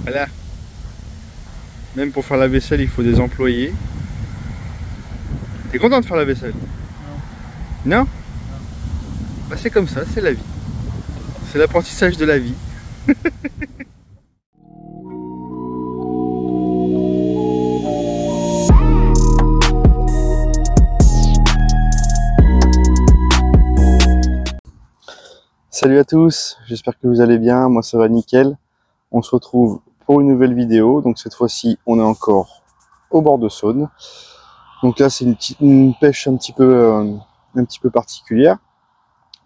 Voilà. Même pour faire la vaisselle, il faut des employés. T'es content de faire la vaisselle? Non. Non? Bah, c'est comme ça, c'est la vie. C'est l'apprentissage de la vie. Salut à tous, j'espère que vous allez bien, moi ça va nickel. On se retrouve pour une nouvelle vidéo, donc cette fois-ci on est encore au bord de Saône. Donc là c'est une pêche un petit peu particulière.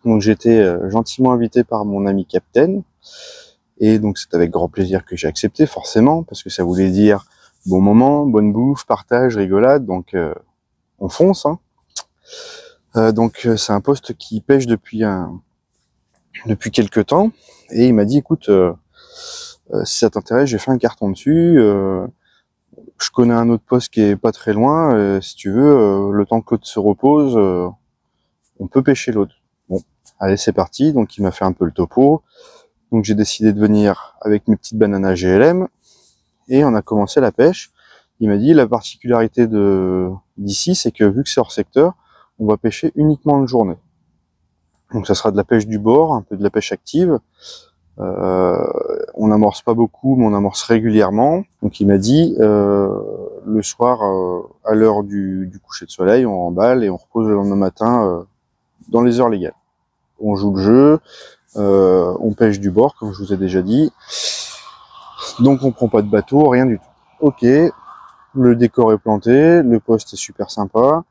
Donc j'ai été gentiment invité par mon ami Captain, et donc c'est avec grand plaisir que j'ai accepté forcément, parce que ça voulait dire bon moment, bonne bouffe, partage, rigolade, donc on fonce. Hein. Donc c'est un poste qui pêche depuis quelques temps, et il m'a dit écoute, si ça t'intéresse, j'ai fait un carton dessus, je connais un autre poste qui est pas très loin, si tu veux, le temps que l'autre se repose, on peut pêcher l'autre. Bon, allez c'est parti, donc il m'a fait un peu le topo, donc j'ai décidé de venir avec mes petites bananes GLM, et on a commencé la pêche. Il m'a dit la particularité d'ici, c'est que vu que c'est hors secteur, on va pêcher uniquement une journée. Donc ça sera de la pêche du bord, un peu de la pêche active. On n'amorce pas beaucoup, mais on amorce régulièrement. Donc il m'a dit le soir, à l'heure du coucher de soleil, on remballe et on repose le lendemain matin dans les heures légales. On joue le jeu, on pêche du bord, comme je vous ai déjà dit. Donc on prend pas de bateau, rien du tout. Ok, le décor est planté, le poste est super sympa.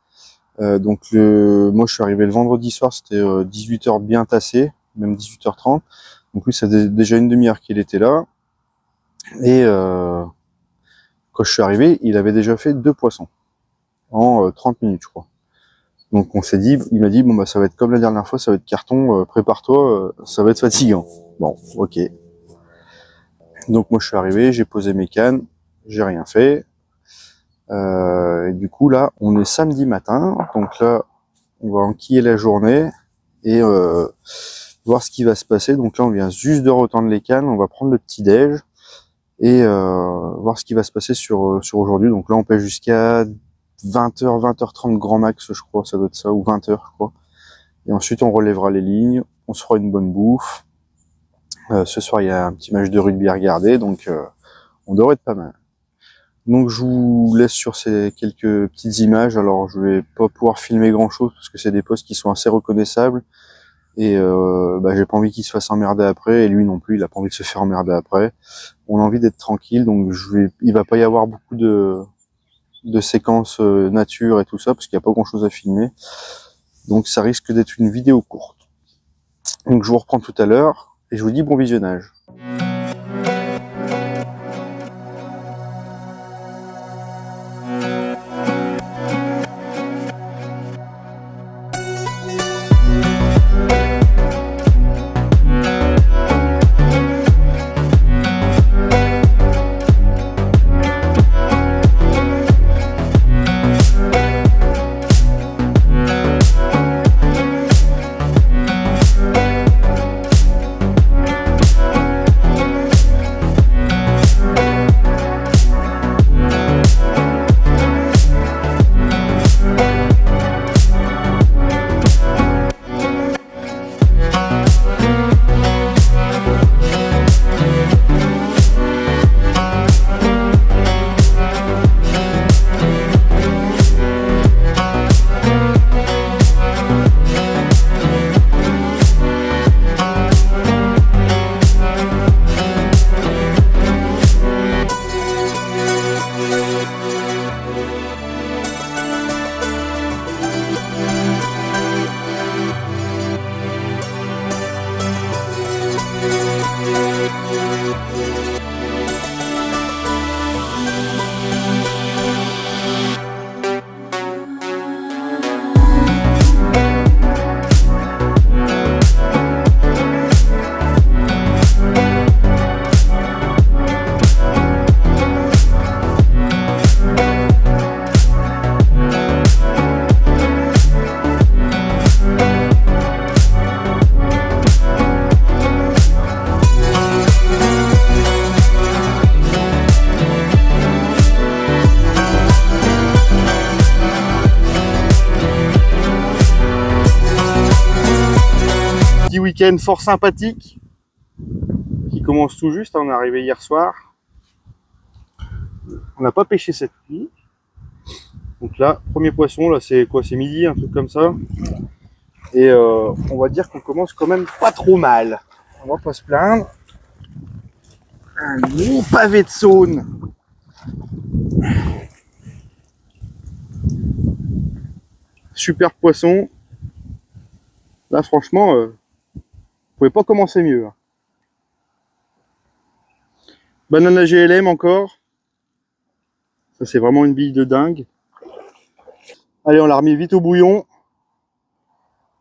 Donc moi je suis arrivé le vendredi soir, c'était 18h bien tassé, même 18h30. Donc lui ça faisait déjà une demi-heure qu'il était là. Et quand je suis arrivé, il avait déjà fait 2 poissons en 30 minutes je crois. Donc on s'est dit, il m'a dit bon bah ça va être comme la dernière fois, ça va être carton, prépare-toi, ça va être fatigant. Bon, ok. Donc moi je suis arrivé, j'ai posé mes cannes, j'ai rien fait. Et du coup là, on est samedi matin, donc là on va enquiller la journée et voir ce qui va se passer. Donc là on vient juste de retendre les cannes, on va prendre le petit déj et voir ce qui va se passer sur aujourd'hui. Donc là on pêche jusqu'à 20h, 20h30 grand max je crois, ça doit être ça, ou 20h je crois. Et ensuite on relèvera les lignes, on se fera une bonne bouffe. Ce soir il y a un petit match de rugby à regarder, donc on devrait être pas mal. Donc je vous laisse sur ces quelques petites images. Alors je vais pas pouvoir filmer grand chose parce que c'est des postes qui sont assez reconnaissables et j'ai pas envie qu'il se fasse emmerder après, et lui non plus il a pas envie de se faire emmerder après. On a envie d'être tranquille, donc il va pas y avoir beaucoup de séquences nature et tout ça parce qu'il y a pas grand chose à filmer. Donc ça risque d'être une vidéo courte. Donc je vous reprends tout à l'heure et je vous dis bon visionnage. week-end fort sympathique qui commence tout juste. On est arrivé hier soir. On n'a pas pêché cette nuit. Donc là, premier poisson, là c'est quoi? C'est midi, un truc comme ça. Et on va dire qu'on commence quand même pas trop mal. On va pas se plaindre. Un gros pavé de saône. Super poisson. Là franchement, vous pouvez pas commencer mieux. Banane à GLM encore. Ça c'est vraiment une bille de dingue. Allez, on l'a remis vite au bouillon.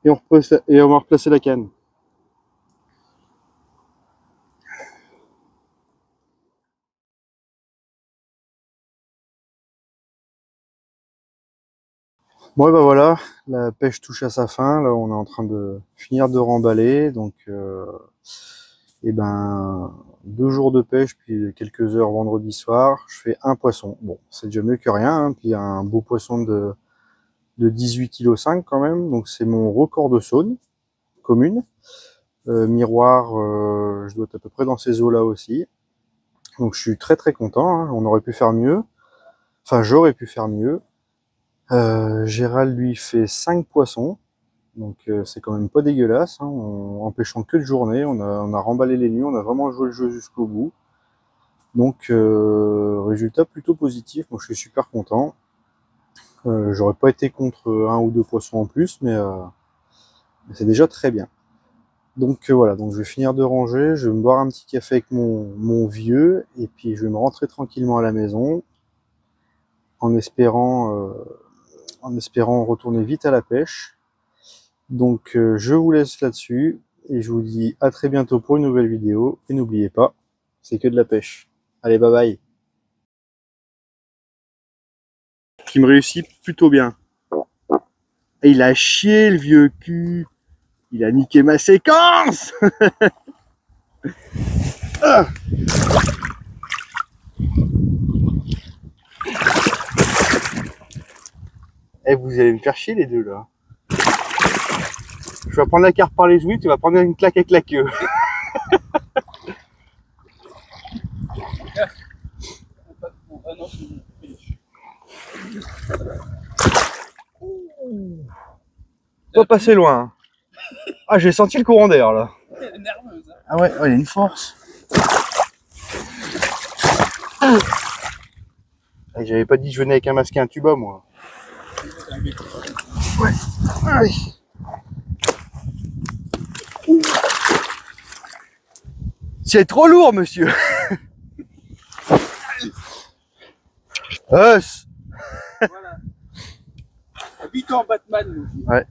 Et on va replacer la canne. Bon, et ben voilà, la pêche touche à sa fin. Là, on est en train de finir de remballer. Donc, et ben, 2 jours de pêche, puis quelques heures vendredi soir. Je fais un poisson. Bon, c'est déjà mieux que rien. Hein. Puis un beau poisson de 18,5 kg quand même. Donc, c'est mon record de saône commune. Miroir, je dois être à peu près dans ces eaux-là aussi. Donc, je suis très très content. Hein. On aurait pu faire mieux. Enfin, j'aurais pu faire mieux. Gérald lui fait 5 poissons, donc c'est quand même pas dégueulasse, hein. En pêchant que de journée, on a remballé les nuits, on a vraiment joué le jeu jusqu'au bout. Donc résultat plutôt positif, moi je suis super content. J'aurais pas été contre 1 ou 2 poissons en plus, mais c'est déjà très bien. Donc voilà, donc je vais finir de ranger, je vais me boire un petit café avec mon vieux, et puis je vais me rentrer tranquillement à la maison, en espérant retourner vite à la pêche. Donc je vous laisse là-dessus et je vous dis à très bientôt pour une nouvelle vidéo. Et n'oubliez pas, c'est que de la pêche. Allez, bye bye. Qui me réussit plutôt bien. Et il a chié le vieux cul. Il a niqué ma séquence. Ah. Eh, vous allez me faire chier les deux là. Je vais prendre la carte par les joues, tu vas prendre une claque avec la queue. Pas passer loin. Ah, j'ai senti le courant d'air là. Elle est nerveuse. Hein. Ah ouais, oh, il y a une force. J'avais pas dit que je venais avec un masque et un tuba moi. Ouais. Allez. C'est trop lourd, monsieur. Voilà. Habitant Batman. Ouais.